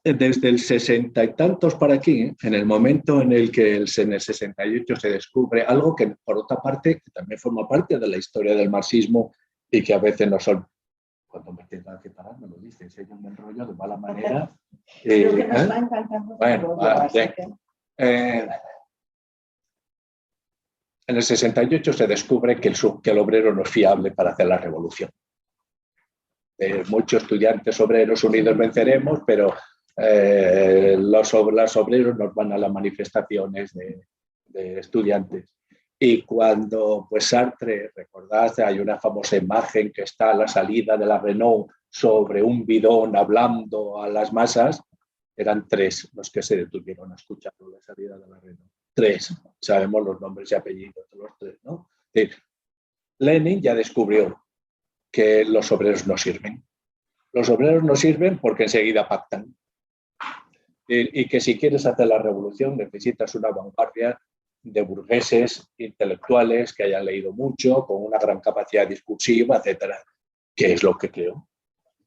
desde el 60 y tantos para aquí, en el momento en el que en el 68 se descubre algo que, por otra parte, que también forma parte de la historia del marxismo y que a veces no son. Cuando me tenga que parar, me lo dicen, si yo me enrollo de mala manera. Creo que nos va encantando. Bueno, en el 68 se descubre que el obrero no es fiable para hacer la revolución. Muchos estudiantes obreros unidos venceremos, pero los obreros nos van a las manifestaciones de estudiantes. Y cuando pues Sartre, recordad, hay una famosa imagen que está a la salida de la Renault sobre un bidón hablando a las masas, eran 3 los que se detuvieron a escucharlo, la salida de la Renault. 3, sabemos los nombres y apellidos de los 3, ¿no? Lenin ya descubrió que los obreros no sirven. Los obreros no sirven porque enseguida pactan. Y que si quieres hacer la revolución necesitas una vanguardia de burgueses intelectuales que hayan leído mucho, con una gran capacidad discursiva, etcétera. ¿Qué es lo que creo?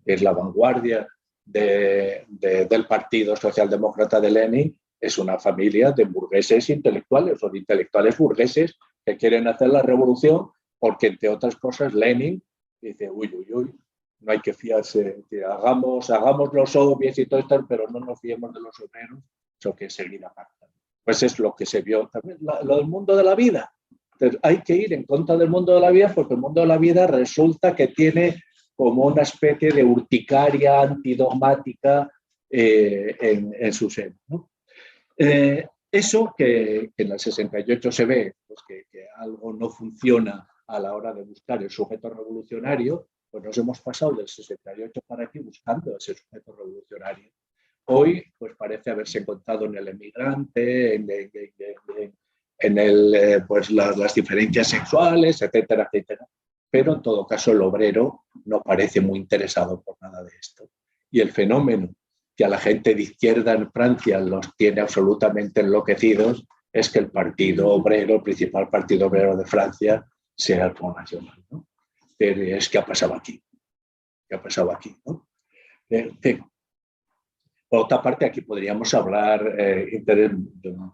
Es la vanguardia del Partido Socialdemócrata de Lenin, es una familia de burgueses intelectuales o de intelectuales burgueses que quieren hacer la revolución porque, entre otras cosas, Lenin dice, uy, no hay que fiarse, hagamos los obvios y todo esto, pero no nos fiemos de los obreros, eso que enseguida pactan. Pues es lo que se vio también, lo del mundo de la vida. Entonces, hay que ir en contra del mundo de la vida porque el mundo de la vida resulta que tiene como una especie de urticaria antidogmática en su seno, ¿no? Eso que en el 68 se ve, pues que algo no funciona a la hora de buscar el sujeto revolucionario, pues nos hemos pasado del 68 para aquí buscando ese sujeto revolucionario. Hoy pues parece haberse encontrado en el emigrante, pues las diferencias sexuales, etcétera, etcétera. Pero en todo caso el obrero no parece muy interesado por nada de esto. Y el fenómeno que a la gente de izquierda en Francia los tiene absolutamente enloquecidos es que el partido obrero, el principal partido obrero de Francia, sea el Front National, ¿no? Pero es que ha pasado aquí. ¿Qué ha pasado aquí, no? Por otra parte, aquí podríamos hablar de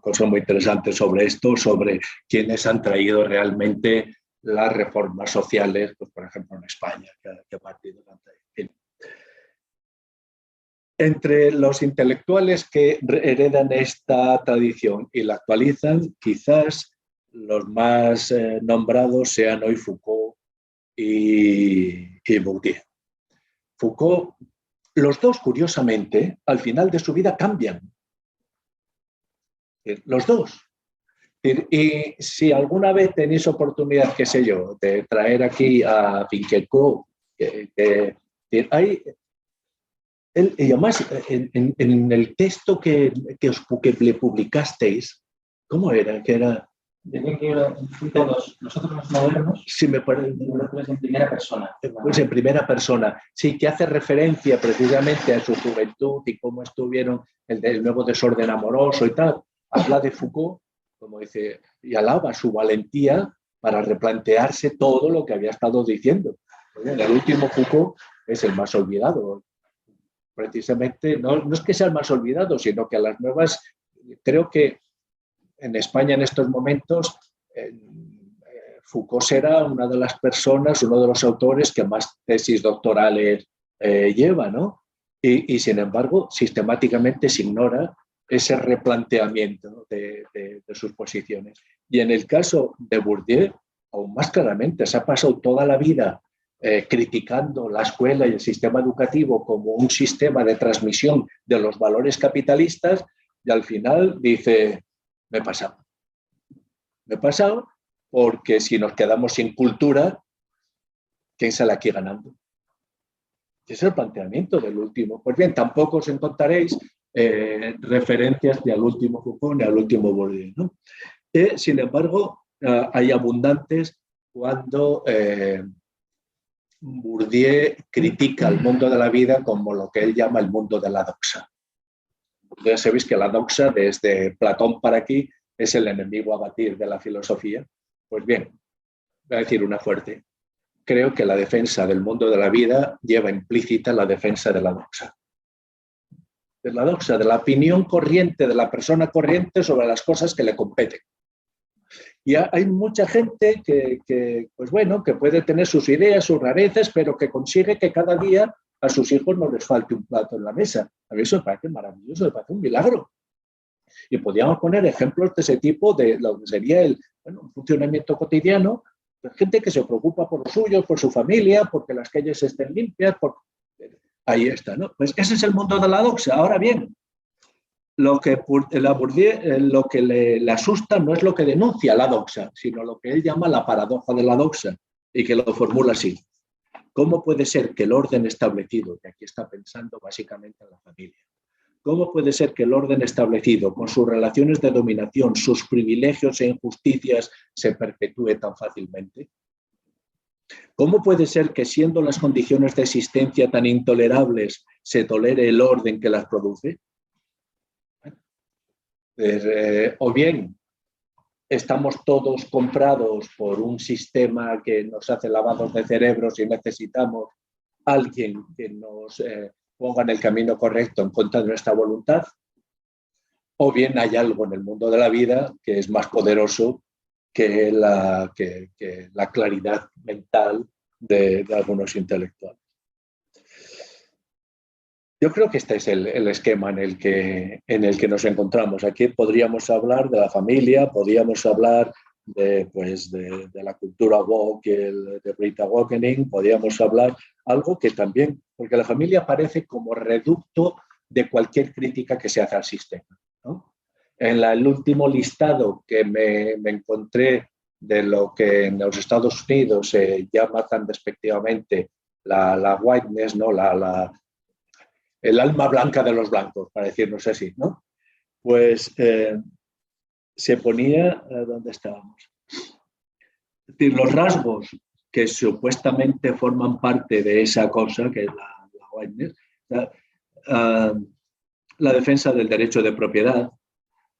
cosas muy interesantes sobre esto, sobre quiénes han traído realmente las reformas sociales, pues, por ejemplo, en España, qué partidos han traído. Entre los intelectuales que heredan esta tradición y la actualizan, quizás los más nombrados sean hoy Foucault y Bourdieu. Foucault, los dos, curiosamente, al final de su vida cambian. Los dos. Y si alguna vez tenéis oportunidad, qué sé yo, de traer aquí a Finkelkraut, hay... Y además, en el texto que le publicasteis, ¿cómo era? Que era... Todos nosotros los modernos, sí, me parece, en primera persona. Pues en primera persona, sí, que hace referencia precisamente a su juventud y cómo estuvieron el nuevo desorden amoroso y tal. Habla de Foucault, como dice, y alaba su valentía para replantearse todo lo que había estado diciendo. El último Foucault es el más olvidado. Precisamente, no es que sea el más olvidado, sino que a las nuevas, creo que en España en estos momentos Foucault será una de las personas, uno de los autores que más tesis doctorales lleva, ¿no? Y sin embargo, sistemáticamente se ignora ese replanteamiento de sus posiciones. Y en el caso de Bourdieu, aún más claramente, se ha pasado toda la vida criticando la escuela y el sistema educativo como un sistema de transmisión de los valores capitalistas y al final dice, me he pasado. Me he pasado porque si nos quedamos sin cultura, ¿quién sale aquí ganando? Ese es el planteamiento del último. Pues bien, tampoco os encontraréis referencias ni al último Foucault ni al último Bourdieu, ¿no? Sin embargo, hay abundantes cuando Bourdieu critica el mundo de la vida como lo que él llama el mundo de la doxa. Ya sabéis que la doxa, desde Platón para aquí, es el enemigo a batir de la filosofía. Pues bien, voy a decir una fuerte. Creo que la defensa del mundo de la vida lleva implícita la defensa de la doxa. de la doxa, de la opinión corriente de la persona corriente sobre las cosas que le competen. Y hay mucha gente pues bueno, que puede tener sus ideas, sus rarezas, pero que consigue que cada día a sus hijos no les falte un plato en la mesa. A mí eso me parece maravilloso, me parece un milagro. Y podríamos poner ejemplos de ese tipo de lo que sería un funcionamiento cotidiano de gente que se preocupa por los suyos, por su familia, porque las calles estén limpias. Ahí está, ¿no? Pues ese es el mundo de la doxa. Ahora bien, lo que le asusta no es lo que denuncia la doxa, sino lo que él llama la paradoja de la doxa, y que lo formula así. ¿Cómo puede ser que el orden establecido, que aquí está pensando básicamente en la familia, cómo puede ser que el orden establecido, con sus relaciones de dominación, sus privilegios e injusticias, se perpetúe tan fácilmente? ¿Cómo puede ser que, siendo las condiciones de existencia tan intolerables, se tolere el orden que las produce? O bien estamos todos comprados por un sistema que nos hace lavados de cerebros y necesitamos a alguien que nos ponga en el camino correcto en contra de nuestra voluntad, o bien hay algo en el mundo de la vida que es más poderoso que la claridad mental de algunos intelectuales. Yo creo que este es el esquema en el que nos encontramos. Aquí podríamos hablar de la familia, podríamos hablar de la cultura woke, de Great Awakening, podríamos hablar algo que también, porque la familia aparece como reducto de cualquier crítica que se hace al sistema, ¿no? En el último listado que me encontré de lo que en los Estados Unidos se llama tan despectivamente la whiteness, ¿no? El alma blanca de los blancos, para decirnos así, ¿no? Pues se ponía, ¿dónde estábamos? Es decir, los rasgos que supuestamente forman parte de esa cosa, que es la whiteness, la defensa del derecho de propiedad.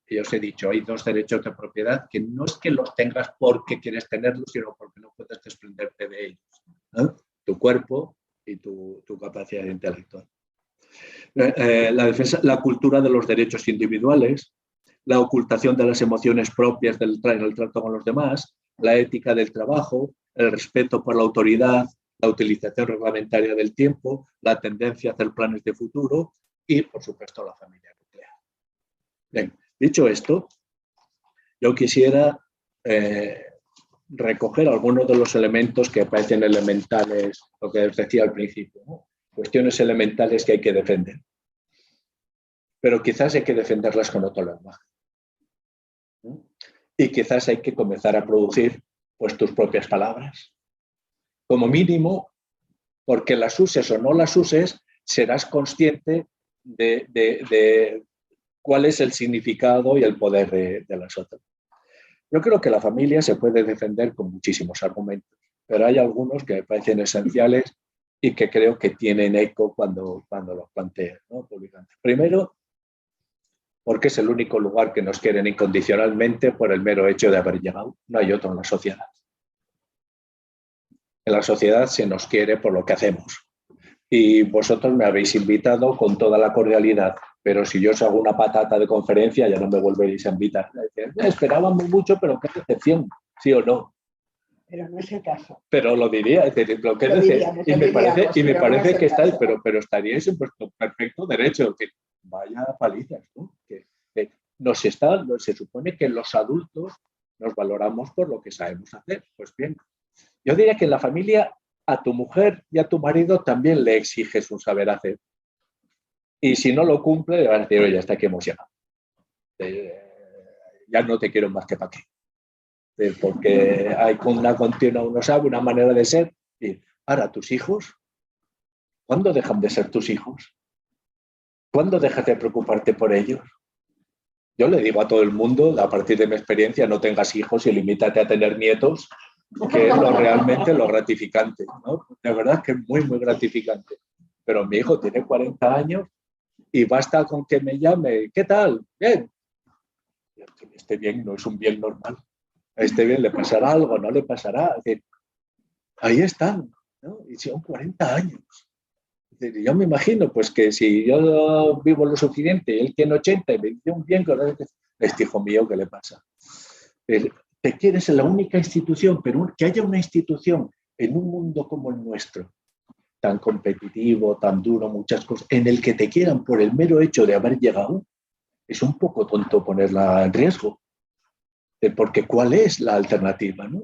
Y os he dicho, hay dos derechos de propiedad que no es que los tengas porque quieres tenerlos, sino porque no puedes desprenderte de ellos, ¿no? Tu cuerpo y tu capacidad intelectual. La defensa, la cultura de los derechos individuales, la ocultación de las emociones propias en el trato con los demás, la ética del trabajo, el respeto por la autoridad, la utilización reglamentaria del tiempo, la tendencia a hacer planes de futuro y, por supuesto, la familia nuclear. Bien, dicho esto, yo quisiera recoger algunos de los elementos que parecen elementales, lo que os decía al principio, ¿no? Cuestiones elementales que hay que defender. Pero quizás hay que defenderlas con otro lenguaje, ¿no? Y quizás hay que comenzar a producir pues, tus propias palabras. Como mínimo, porque las uses o no las uses, serás consciente de cuál es el significado y el poder de las otras. Yo creo que la familia se puede defender con muchísimos argumentos, pero hay algunos que me parecen esenciales y que creo que tienen eco cuando los plantean, ¿no? Públicamente. Primero, porque es el único lugar que nos quieren incondicionalmente por el mero hecho de haber llegado. No hay otro en la sociedad. En la sociedad se nos quiere por lo que hacemos. Y vosotros me habéis invitado con toda la cordialidad, pero si yo os hago una patata de conferencia ya no me volveréis a invitar. Esperábamos mucho, pero qué decepción, ¿sí o no? Pero no es el caso. Pero lo diría, lo que diríamos, y me parece que estáis, pero estaríais en vuestro perfecto derecho. Que vaya palizas, ¿no? Que se supone que los adultos nos valoramos por lo que sabemos hacer. Pues bien, yo diría que en la familia a tu mujer y a tu marido también le exiges un saber hacer. Y si no lo cumple, le vas a decir, oye, hasta aquí hemos llegado. Ya no te quiero más que para qué. Porque hay una continua, uno sabe, una manera de ser. Y ahora, tus hijos, ¿cuándo dejan de ser tus hijos? ¿Cuándo dejas de preocuparte por ellos? Yo le digo a todo el mundo, a partir de mi experiencia, no tengas hijos y limítate a tener nietos, que es realmente lo gratificante, ¿no? De verdad que es muy, muy gratificante. Pero mi hijo tiene 40 años y basta con que me llame, ¿qué tal? Bien. Este bien no es un bien normal. A este bien le pasará algo, no le pasará. Ahí están, ¿no? Y son 40 años. Yo me imagino pues que si yo vivo lo suficiente y él tiene 80 y me dice un bien, este hijo mío, ¿qué le pasa? Te quieres en la única institución, pero que haya una institución en un mundo como el nuestro, tan competitivo, tan duro, muchas cosas, en el que te quieran por el mero hecho de haber llegado, es un poco tonto ponerla en riesgo. Porque ¿cuál es la alternativa? ¿No?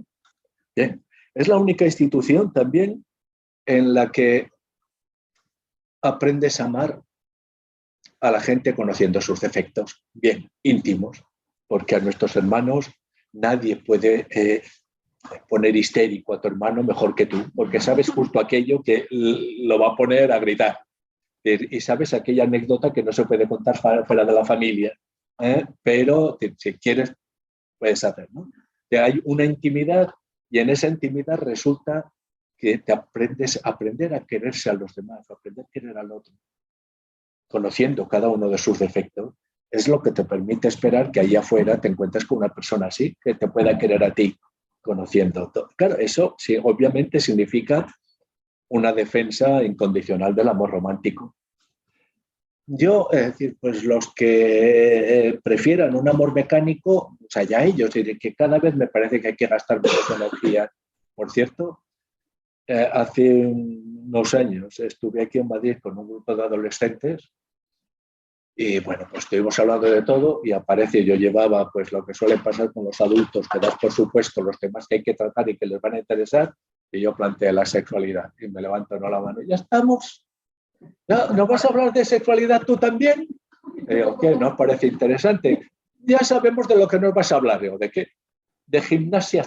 Bien, es la única institución también en la que aprendes a amar a la gente conociendo sus defectos, bien, íntimos, porque a nuestros hermanos nadie puede poner histérico a tu hermano mejor que tú, porque sabes justo aquello que lo va a poner a gritar. Y sabes aquella anécdota que no se puede contar fuera de la familia, pero si quieres, puedes hacer, ¿no? Hay una intimidad y en esa intimidad resulta que te aprender a quererse a los demás, aprender a querer al otro, conociendo cada uno de sus defectos, es lo que te permite esperar que allá afuera te encuentres con una persona así, que te pueda querer a ti, conociendo todo. Claro, eso sí, obviamente significa una defensa incondicional del amor romántico. Yo, es decir, pues los que prefieran un amor mecánico, pues allá ellos, y que cada vez me parece que hay que gastar menos energía. Por cierto, hace unos años estuve aquí en Madrid con un grupo de adolescentes y bueno, pues estuvimos hablando de todo y aparece, yo llevaba pues lo que suele pasar con los adultos, que das por supuesto los temas que hay que tratar y que les van a interesar, y yo planteé la sexualidad y me levanto la mano, ya estamos. ¿No vas a hablar de sexualidad tú también? Y digo, ¿qué? ¿No parece interesante? Ya sabemos de lo que nos vas a hablar. Digo, ¿de qué? De gimnasia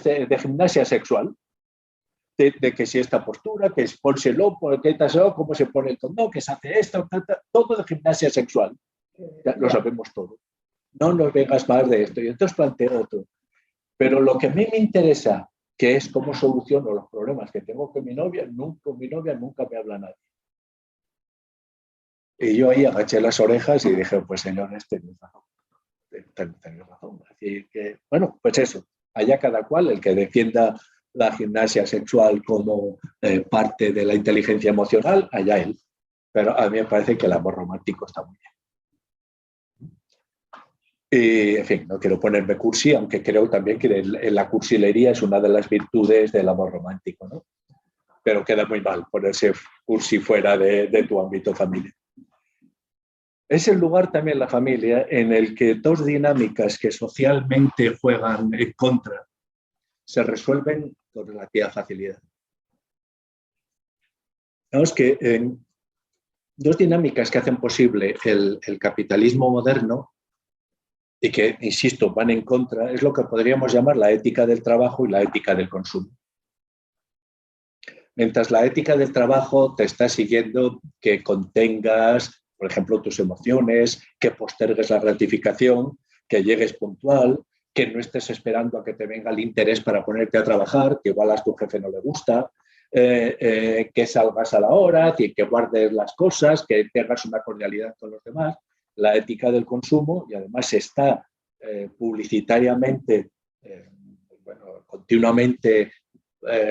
sexual. De que si esta postura, que es pónselo, cómo se pone el condón, que se hace esto, todo de gimnasia sexual. Ya lo sabemos todo. No nos vengas más de esto. Y entonces planteo otro. Pero lo que a mí me interesa, que es cómo soluciono los problemas que tengo con mi novia, nunca me habla nadie. Y yo ahí agaché las orejas y dije, pues señores, tenéis razón. Así que, bueno, pues eso, allá cada cual, el que defienda la gimnasia sexual como parte de la inteligencia emocional, allá él. Pero a mí me parece que el amor romántico está muy bien. Y, en fin, no quiero ponerme cursi, aunque creo también que la cursilería es una de las virtudes del amor romántico, ¿no? Pero queda muy mal ponerse cursi fuera de tu ámbito familiar. Es el lugar también, la familia, en el que dos dinámicas que socialmente juegan en contra se resuelven con relativa facilidad. Vamos que dos dinámicas que hacen posible el capitalismo moderno y que, insisto, van en contra, es lo que podríamos llamar la ética del trabajo y la ética del consumo. Mientras la ética del trabajo te está siguiendo que contengas, por ejemplo, tus emociones, que postergues la gratificación, que llegues puntual, que no estés esperando a que te venga el interés para ponerte a trabajar, que igual a tu jefe no le gusta, que salgas a la hora, que guardes las cosas, que tengas una cordialidad con los demás. La ética del consumo, y además está publicitariamente, continuamente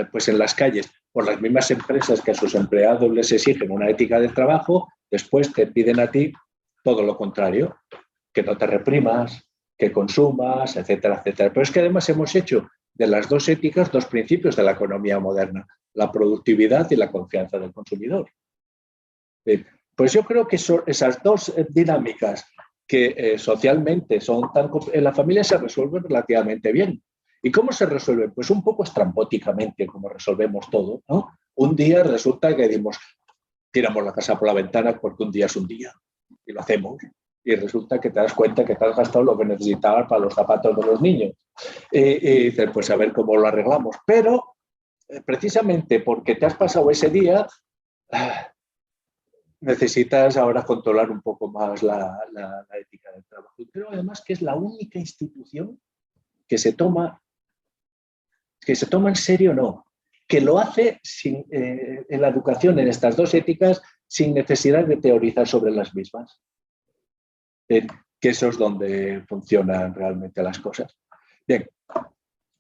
pues en las calles, por las mismas empresas que a sus empleados les exigen una ética del trabajo, después te piden a ti todo lo contrario, que no te reprimas, que consumas, etcétera, etcétera. Pero es que además hemos hecho de las dos éticas dos principios de la economía moderna, la productividad y la confianza del consumidor. Pues yo creo que son esas dos dinámicas que socialmente son tan... En la familia se resuelven relativamente bien. ¿Y cómo se resuelve? Pues un poco estrambóticamente, como resolvemos todo, ¿no? Un día resulta que tiramos la casa por la ventana porque un día es un día, y lo hacemos. Y resulta que te das cuenta que te has gastado lo que necesitabas para los zapatos de los niños. Y dices, pues a ver cómo lo arreglamos. Pero precisamente porque te has pasado ese día, necesitas ahora controlar un poco más la ética del trabajo. Y creo además que es la única institución que se toma en serio, no, que lo hace en la educación, en estas dos éticas, sin necesidad de teorizar sobre las mismas. Que eso es donde funcionan realmente las cosas. Bien,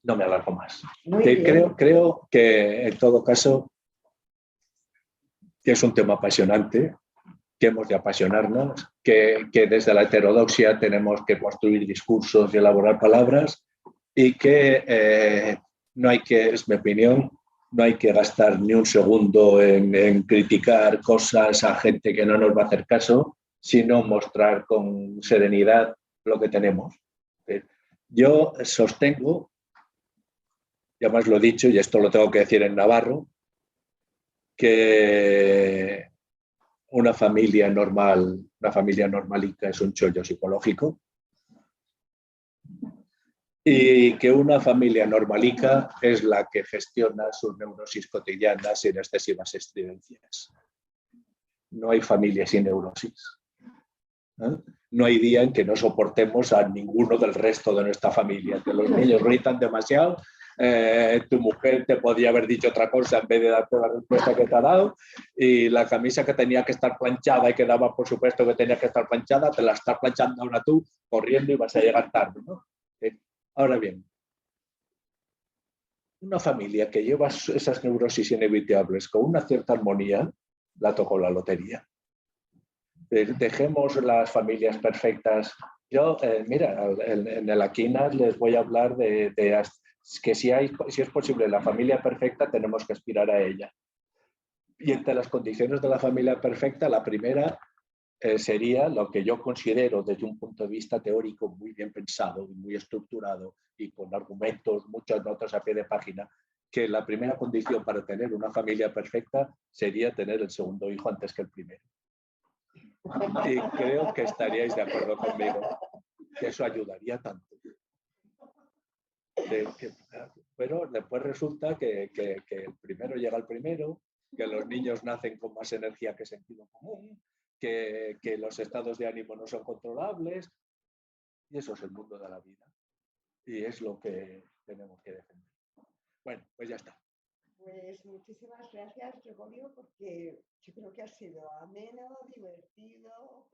no me alargo más. Creo que en todo caso que es un tema apasionante, que hemos de apasionarnos, que desde la heterodoxia tenemos que construir discursos y elaborar palabras y que no hay que, es mi opinión, no hay que gastar ni un segundo en criticar cosas a gente que no nos va a hacer caso, sino mostrar con serenidad lo que tenemos. Yo sostengo, ya más lo he dicho, y esto lo tengo que decir en navarro, que una familia normal, una familia normalica es un chollo psicológico y que una familia normalica es la que gestiona sus neurosis cotidianas sin excesivas estridencias. No hay familia sin neurosis. No hay día en que no soportemos a ninguno del resto de nuestra familia, que los niños gritan demasiado, tu mujer te podría haber dicho otra cosa en vez de darte la respuesta que te ha dado, y la camisa que tenía que estar planchada y que daba por supuesto que tenía que estar planchada, te la estás planchando ahora tú, corriendo y vas a llegar tarde, ¿no? Ahora bien, una familia que lleva esas neurosis inevitables con una cierta armonía, la tocó la lotería. Dejemos las familias perfectas. Yo, mira, en el Aquinas les voy a hablar de que si es posible la familia perfecta, tenemos que aspirar a ella. Y entre las condiciones de la familia perfecta, la primera sería lo que yo considero desde un punto de vista teórico muy bien pensado y muy estructurado y con argumentos, muchas notas a pie de página, que la primera condición para tener una familia perfecta sería tener el segundo hijo antes que el primero. Y creo que estaríais de acuerdo conmigo, que eso ayudaría tanto. Pero después resulta que el primero llega al primero, que los niños nacen con más energía que sentido común, que los estados de ánimo no son controlables, y eso es el mundo de la vida. Y es lo que tenemos que defender. Bueno, pues ya está. Pues muchísimas gracias, Gregorio, porque yo creo que ha sido ameno, divertido.